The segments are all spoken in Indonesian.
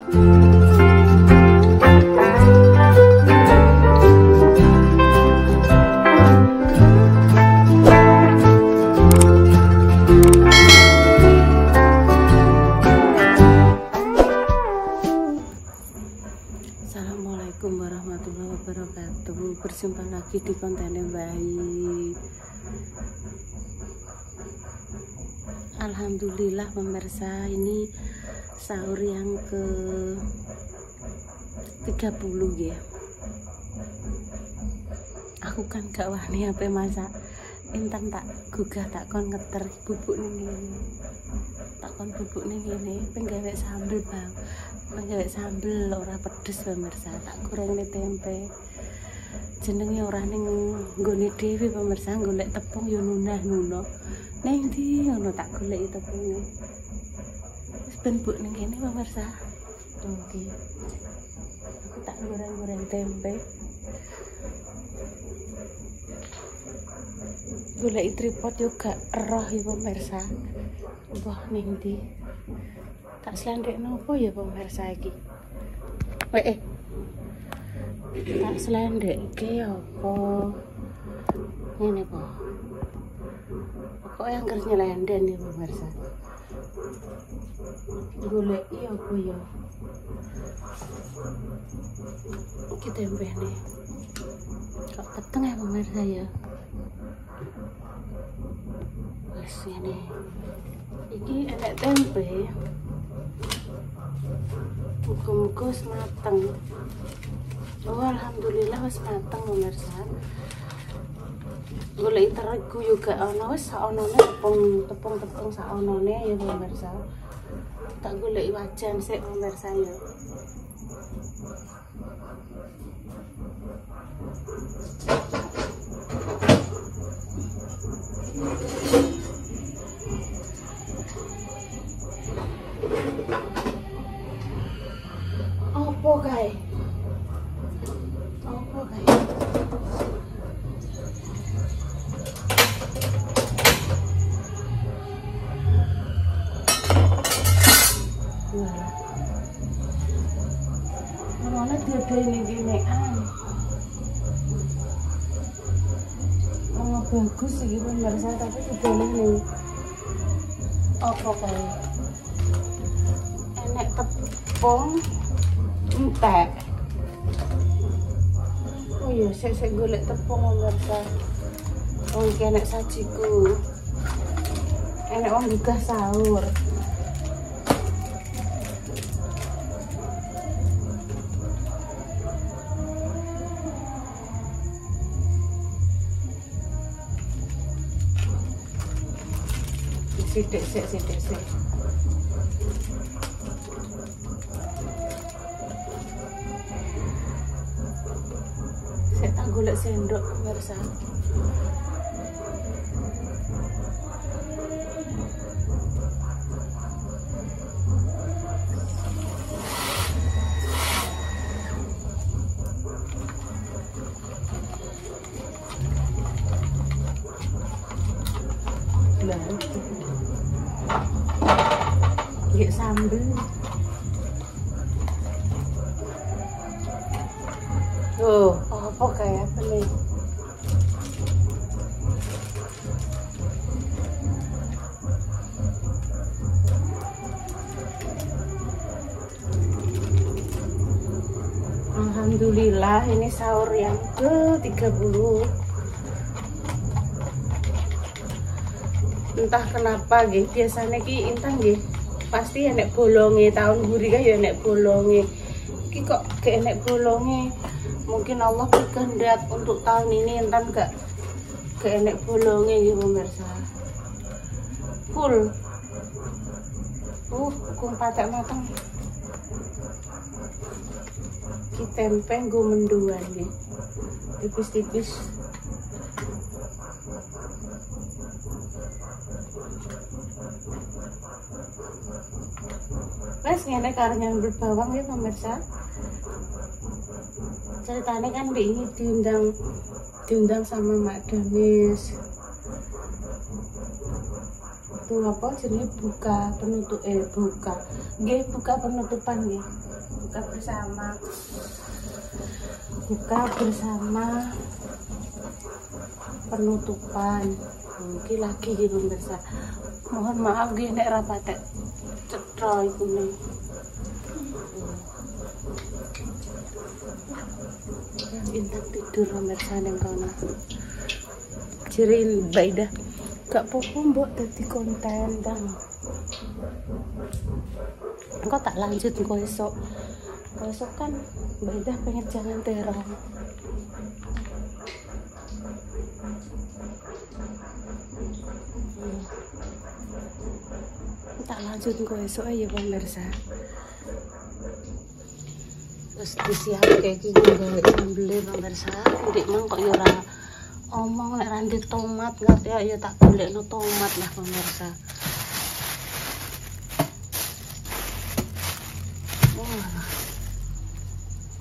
Assalamualaikum warahmatullahi wabarakatuh. Berjumpa lagi di konten baik. Alhamdulillah pemirsa, ini sahur yang ke 30 ya. Aku kan gak wani apa masak. Intan tak gugah tak kon ngeter bubuk ning ngene. Tak kon bubuk ning ngene penggawe sambel, Bang. Penggawe sambel ora pedes pemirsa, tak goreng tempe. Jenenge ora ning nggone dhewe pemirsa, golek tepung yo nunah-nuno. Ning ndi ngono tak goleki tepunge. Wis ben buk ning kene pemirsa. Oke. Aku tak goreng-goreng tempe. Goleki tripod yo gak eroh ya pemirsa. Wah ning ndi. Tak selendekno apa ya pemirsa iki? Tak selendekke apa? Ngene po. Kok yang kerja nyelenden ya pemirsa. Goleki apa ya? Iki tempe nih. Kok peteng ya pemirsa ya? Wes ini. Iki enek tempe. Muga-muga wis mateng. Oh alhamdulillah wis mateng pemirsa. Golek terigu juga ana wis saonone tepung saonone ya pemirsa. Tak golek wajan sik pemirsa ya. Apa kae? Mana dia ini bagus sih pemirsa, tapi sudah ini apa kae? Enek tepung entek. Oh iya, saya golek tepung pemirsa. Oh iki enek sajiku. Enek wong gugah sahur. Sidik. Saya tak golek sendok pemirsa. Gak sambel. Tuh, apa kayak apa nih? Alhamdulillah ini sahur yang ke 30. Entah kenapa nggih, biasanya ki Intan nggih pasti enek bolonge, tahun guri kan ya enek bolonge. Iki kok gak enek bolonge. Mungkin Allah berkehendak untuk tahun ini Intan gak enek bolonge ya pemirsa. Full. Hukum patek matang. Ki tempe nggo menduan nggih. Tipis-tipis. Wes ngene karenya berbawang ya pemirsa. Ceritanya kan ini diundang sama Mak Damis. Itu apa jenis buka penutupan nggih. buka bersama penutupan. Mungkin lagi gitu pemirsa. Mohon maaf gini nek rapatek cetro iku nih. Intan tidur pemirsa ning kono. Jirin Mbak Ida, gak apa-apa mbok dadi konten bang. Engko tak lanjut engko esok. Besok kan Mbak Ida pengen jalan terong. Tak lanjut engko esok ya pemirsa. Terus disiap kayak gini gawe sambel pemirsa. Ndik mang kok yo ora omong nek randi tomat ngerti ya tak golekno tomat lah pemirsa.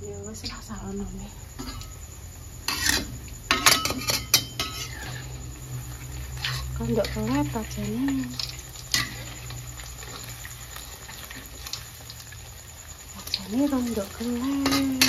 Ya wis lah saono nih. Kan ndak kelet aja nih. Ini rondok kelet.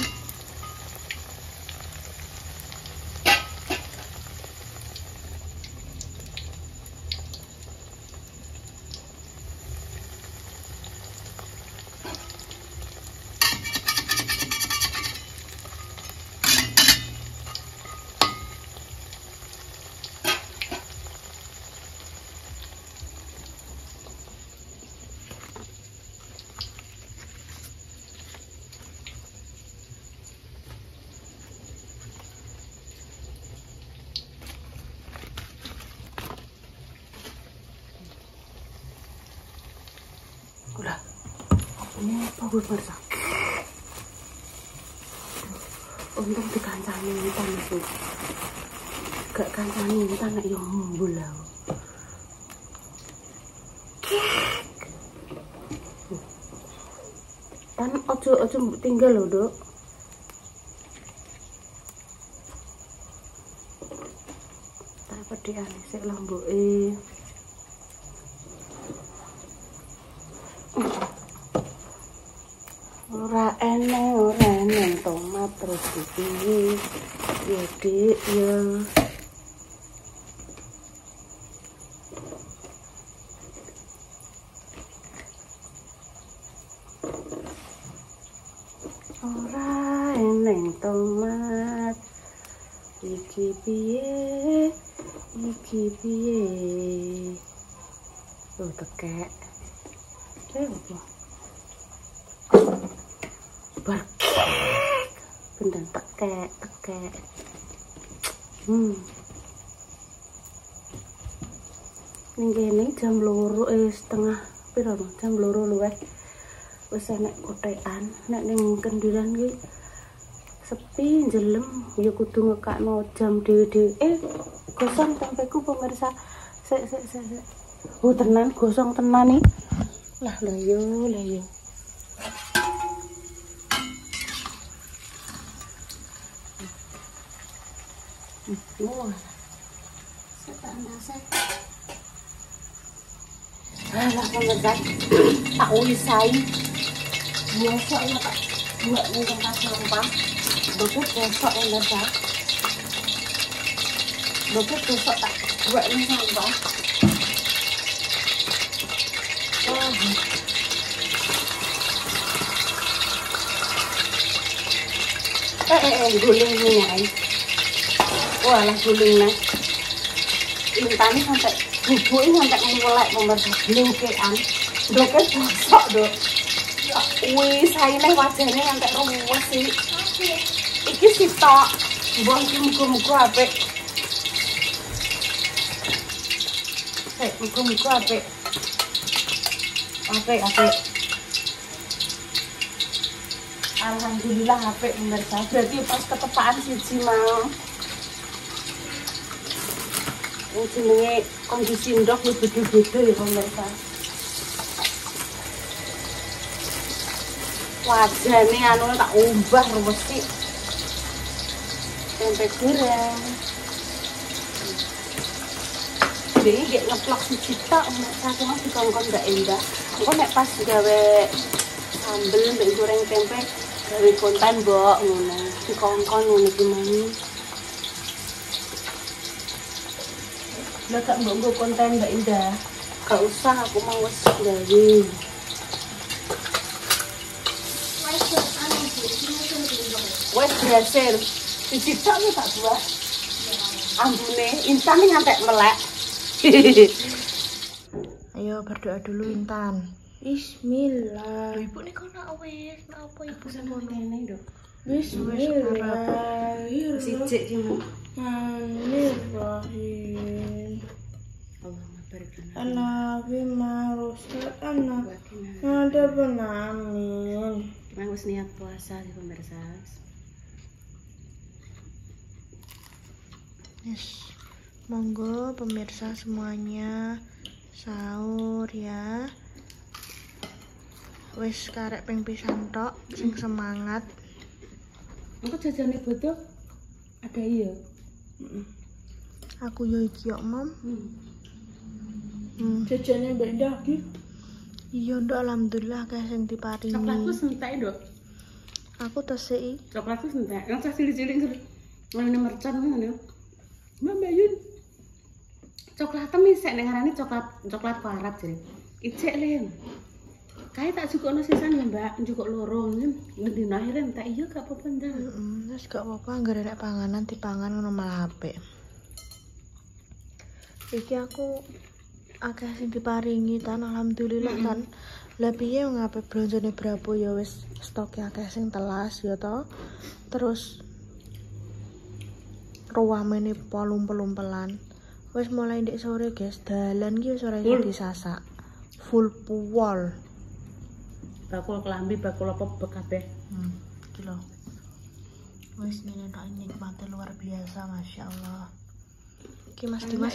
Udah, ini apa gue pemirsa? Untung dikancani Intan itu, gak kancani Intan nek yo mumbul lah. Tan ojo tinggal lho, Dok. Tak pedhian sik lomboke. Ora eneng tomat terus piye ya Dik ya. Ora eneng tomat iki piye oh tekek apa berkek benda tekek ini jam loro setengah piro jam loro luwih wis enek kotekan nek ning Kendiran iki sepi jelem ya kudu ngekakno jam dhewe-dhewe gosong tempeku pemirsa sik oh tenan gosong tenan nih lah yo wah setan dasar lah pemirsa tak ulisai biasa ya tak buat nih tempat sampah besok ya pemirsa besok tak buat nih sampah guling nih ay. Wah lah guling nih Intani sampai bubuknya sampai ngulek pemirsa lingkean doket bosok dok wih saya nih wajahnya sampai ruwes sih iki sitok buang muka apik muka apik alhamdulillah apik pemirsa berarti pas ketepaan siji mau jenenge kondisi ndok beda-beda ya pemirsa wajahnya anu tak ubah mesti tempe goreng jadi dia ngeplak siji tok pemirsa cuma dikongkon gak endah engko nek pas gawe sambel mbek goreng tempe gawe konten mbok ngono dikongkon ngono iki mami lah gak mbok konten Mbak Indah gak usah aku mau wis gawe wis berhasil dicicok nih tak buat ambune Intan nih ngantek melek. Ayo berdoa dulu Intan. Bismillah. Ibu nih kok nak wis apa ibu sama ngene nduk. Bismillahirrahmanirrahim. Sijik ki Mas. Bismillahirrahmanirrahim. Allahumma barik lana. Anabi marusul anak. Ada benamin. Mang wis niat puasa di pemirsa. Yes. Monggo pemirsa semuanya sahur ya. Wis karek ping pisan tok sing semangat. Engko jajane bodoh ada iya. Aku yo iki kok, Mom. Jajane Mbak Indah iki. Iya, Nduk, alhamdulillah kae sing diparingi. Coklatku sentek, Nduk. Aku tesiki. Coklatku sentek. Yang cah cilik-cilik ngene mercon ngono. Mbak Yun. Coklat temisek ning ngarani coklat Arab jare. Ijek le. Kae tak jukukno sisan ya, Mbak. Njukuk loro. Ngendino akhire tak iya gak apa-apa, Ndang. Wis gak apa-apa anggere nek panganan dipangan ngono malah apik. Iki aku akeh sing diparingi tan alhamdulillah tan. Lah piye ngape bronjone berapa ya wis stoke akeh sing telas ya to. Terus ruwamene polum-pelumpelan. Wis mulai ndek sore guys, dalan ki wis ora iso disasak. Full puwol. Bakul kelambi, bakul apa kabeh. Iki lho. Wis ngene tok nikmate luar biasa, Masya Allah. Iki Mas Dimas.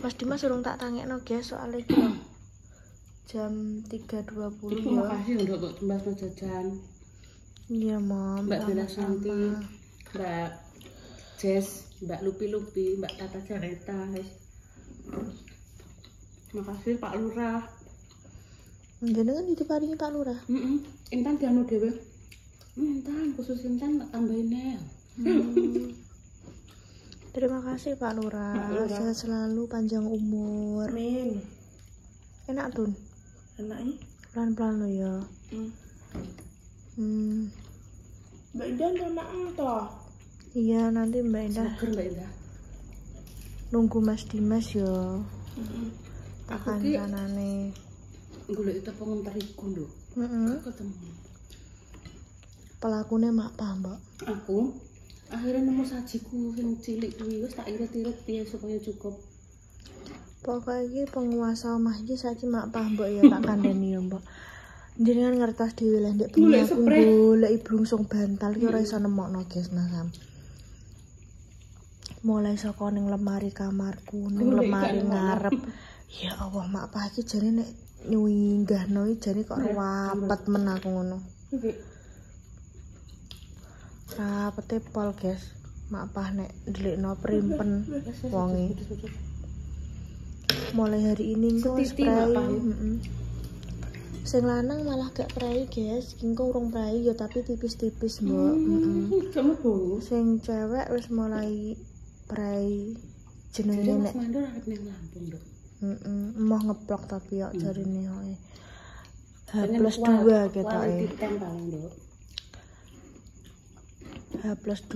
Mas Dimas urung tak tangekno guys soal iki lho. Jam 3.20 ya. Makasih untuk Mbak jajan. Iya, Mom. Mbak Bella Santi, Mbak Jess, Mbak Lupi, Mbak Tata Jareta. Makasih Pak Lurah. Jenengan diparingi Pak Lurah. Intan dianu dhewe. Intan khusus Intan tak tambahin ya. Terima kasih Pak Lurah. Sehat selalu, panjang umur. Amin. Enak Tun. Enak nih. Pelan-pelan lo ya. Mbak Indah enak toh. Iya, nanti Mbak Indah Seger Mbak Indah. nunggu Mas Dimas ya. Aku Akan ki kanane. golek tepung terigu lho. Ketemu. Pelakune mak pah, Mbak. Aku akhirnya nemu sajiku sing cilik kuwi wis tak irit-irit piye supaya cukup. Pokoknya iki penguasa omah iki saiki mak pah Mbak ya tak kandhani ya, Mbak. Jenengan ngertos dhewe lah ndek bengi aku golek brungsung bantal ki ora iso nemokno guys Nasam. Mulai saka ning lemari kamarku, ning lemari ngarep. Ya Allah, mak pah iki jane nek nyunggahno iki jane kok rapet men aku ngono. Rapete pol guys. Mak pah nek ndelikno primpen wonge. Mulai hari ini engko spray. Sing lanang malah gak prai guys, engko urung prai ya tapi tipis-tipis, Mbok. Kamu bau. Sing cewek wis mulai prai jenenge nek Mandur arep ning Lampung, Dok. Emoh ngeplok tapi yo jarine hoe. H+2 ketoke. Titem paling, Dok. H+2.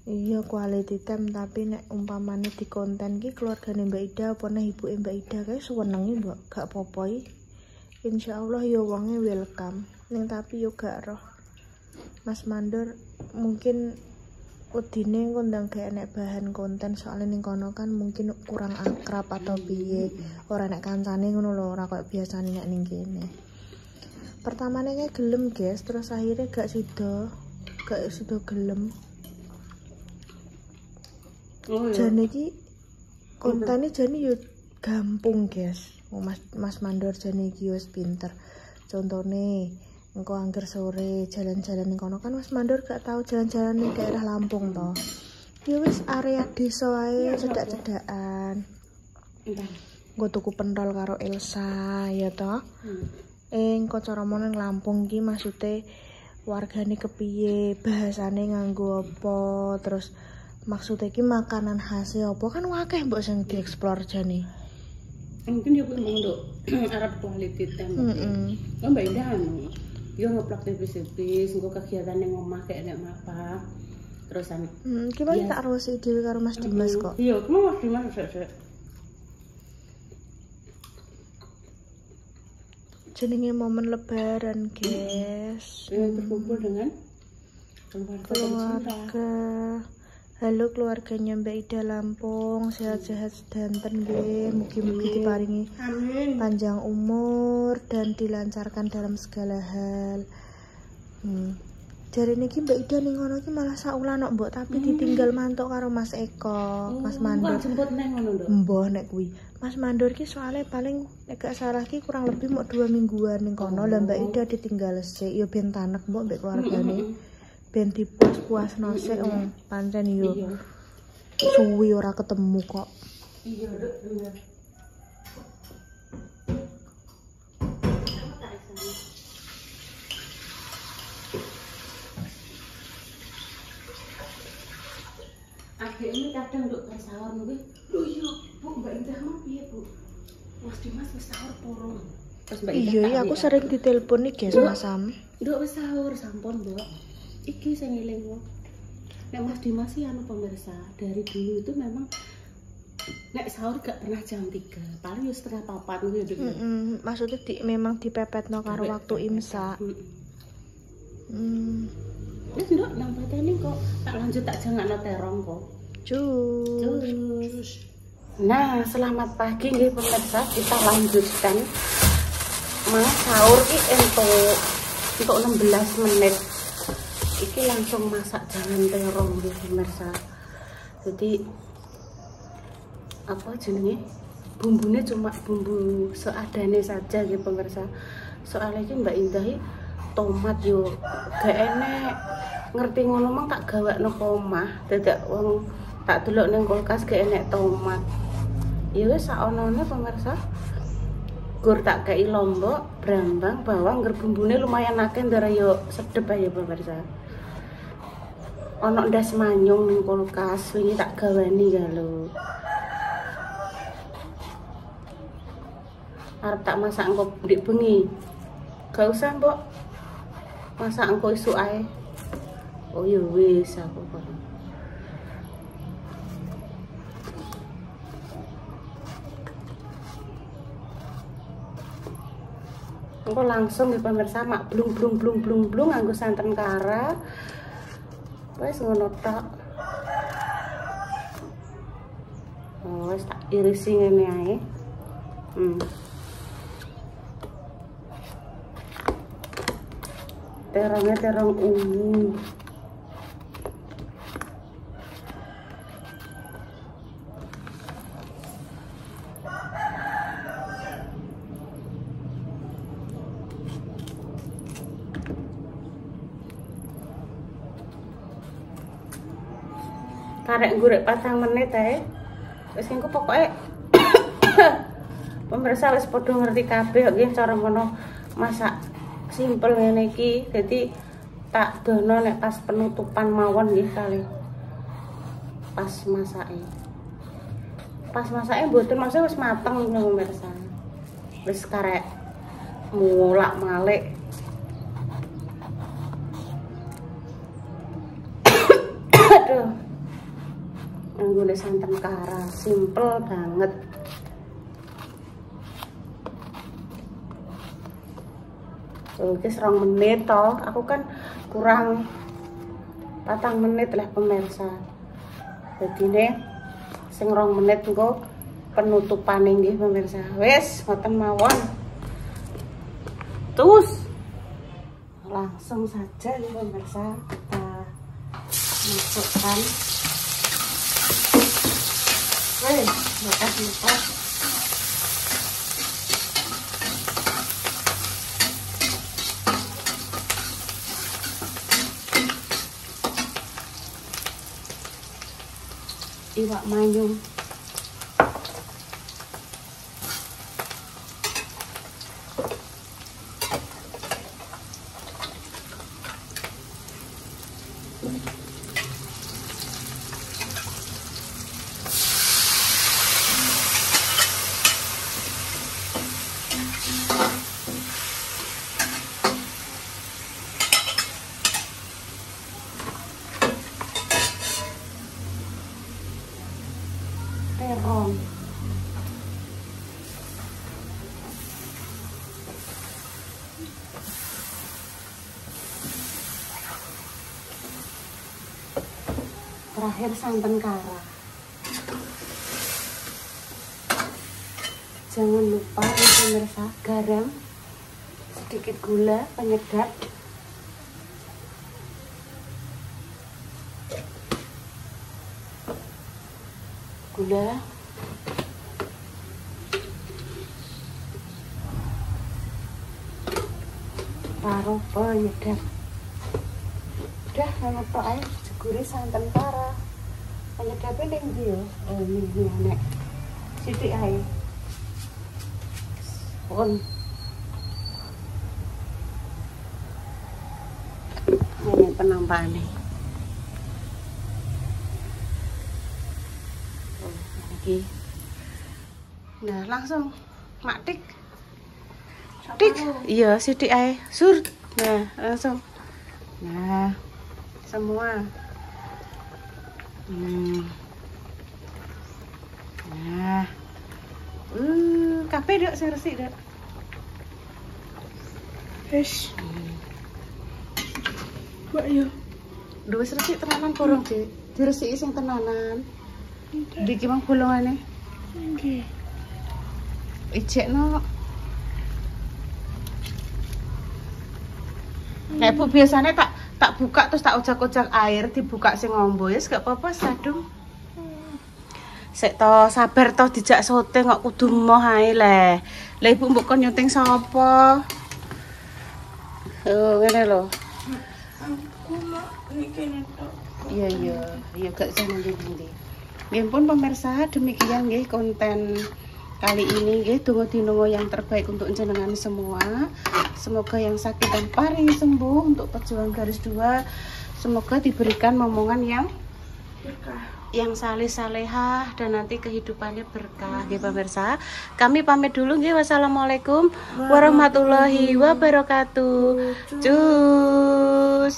Iya quality time tapi nek umpamane di konten ki keluargane Mbak Ida apa nek ibuke Mbak Ida kae senenge Mbak gak apa-apa iki. Insyaallah ya wonge welcome. Ning tapi yo gak roh. Mas Mandor mungkin udine ngundang gak enek bahan konten soalnya ning kono kan mungkin kurang akrab atau piye. Ora nek kancane ngono lho, ora koyo biasane nek ning kene. Pertamane kayak gelem guys, terus akhirnya gak sido gelem. Oh iya. Jane iki kontene jane yo gampang guys. Mas Mandor jane iki wis pinter. Contone engko angger sore jalan-jalan ning kono kan Mas Mandor gak tahu jalan-jalan ning daerah Lampung to. Ya wis area desa ae cedak-cedakan. nggo tuku pentol karo Elsa ya toh. Engko cara mono ning Lampung iki maksude wargane kepiye, bahasane nganggo apa, terus maksudnya iki makanan khasnya apa kan wakeh mbok sing dieksplor jane. Mungkin ya kuwi mung nduk Arab quality time. Oh Mbak Indah anu. Yo ngeplak tipis-tipis, engko kegiatan ning omah kayak nek apa. Terusan gimana tak arusi dhewe karo Mas Dimas kok. Iya, kemana Mas Dimas sik. Jenenge momen lebaran, guys. Berkumpul dengan keluarga. Halo keluarganya Mbak Ida Lampung, sehat-sehat sedanten nggih. Mugi-mugi diparingi panjang umur dan dilancarkan dalam segala hal. Jare niki Mbak Ida ning ngono iki malah saulan kok Mbok, tapi ditinggal mantuk karo Mas Eko, Mas Mandor. Jemput neng ngono nduk. Mbah nek kuwi. Mas Mandor ki soalnya paling nek gak salah ki kurang lebih mau 2 mingguan ning kono. Lah Mbak Ida ditinggal sik ya ben tanek Mbok mbek keluargane. Ben dipuas-puasno sik wong pancen yo. Suwi ora ketemu kok. Iya, Nduk, bener. Adik ini kadang nduk sahur kuwi. Lho iya, Bu, Mbak Indah mau piye, Bu? Mas Dimas wis sahur purung. Terus Mbak Indah. Iya, aku sering ditelepon nih guys, Mas Sam. Nduk wis sahur sampun, Mbok. Iki sing ngelingmu. Nek Mas Dimas sih anu pemirsa, dari dulu itu memang nek sahur gak pernah jam 3, paling setengah 4 kuwi nduk. Maksudnya memang dipepetno karo waktu imsak. Wis nduk nang patene kok tak lanjut tak jangakno terong kok. Cus. Nah, selamat pagi nggih pemirsa, kita lanjutkan mas sahur iki untuk 16 menit. Iki langsung masak jangan terong nggih pemirsa. Jadi apa jenenge? Bumbunya cuma bumbu seadane saja nggih pemirsa. Soalnya iki Mbak Indah tomat yo gak enek. Ngerti ngono mang tak gawakno omah, dadak wong tak delok ning kulkas gak enek tomat. Ya wis sakonone pemirsa. Gur tak kei lombok, brambang, bawang, ngger bumbune lumayan akeh ndara yo sedep ae pemirsa. Ono ndas manyung ning kulkas, wingi tak gawani ya lho. Arep tak masak engko ndik bengi. Gak usah, Mbok. Masak engko esuk ae. Oh ya wis aku kok. Engko langsung di pemirsa mak blung nganggo santen kara. Wis ngono tok. Oh, wis tak irisi ngene ae. Terongnya terong ungu. Karek gurek 4 menit ae. Wis engko pokoke pemirsa wis padha ngerti kabeh kok cara ngono masak simpel ngene iki. Dadi tak dono nek pas penutupan mawon nggih kali. Pas masake. Pas masake mboten maksudnya wis mateng pemirsa. Wis karek mulak-malik. Aduh. Nggone santen kara, simple banget. Oke, 2 menit toh. Aku kan kurang 4 menit lah pemirsa. Jadi nih, sing 2 menit engko penutupane nggih pemirsa. Wes, ngoten mawon. Terus langsung saja nih pemirsa kita masukkan. Wes, lepas. Iwak manyung. terakhir santan kara. Jangan lupa ya pemirsa, garam, sedikit gula penyedap, gula, taruh penyedap. Udah ngetok air seguri santan kara. Penyedapnya ning ndi yo? Oh ini nek sithik ae. Pun ini penampakannya. Lagi. Nah langsung maktik. Tik, iya sithik ae. Sur. Nah, langsung. Nah, semua. Nah. Kabeh dok sing resik, Dok. Wis. Mbak yo. Duwe resik tenanan kurang, Dik. Diresiki sing tenanan. Iki mang bolongane. Nggih. Ijekno. Nek Bu biasanya tak buka terus tak ojak-ojak air, dibuka sing ngombo ya gak apa-apa sadung. Sik to sabar to dijak sote kok kudu moh ae le. Lah Ibu mbok kon nyuting sapa? Oh, ngene lho. Aku mak iki tok. Iya gak usah nanti. Nggih pun pemirsa, demikian nggih konten kali ini nggih, donga-donga yang terbaik untuk jenengan semua. Semoga yang sakit dan paring sembuh, untuk pejuang garis 2 semoga diberikan momongan yang Berkah. yang saleh-salehah dan nanti kehidupannya berkah nggih pemirsa. Kami pamit dulu nggih. Wassalamualaikum warahmatullahi wabarakatuh. Cus.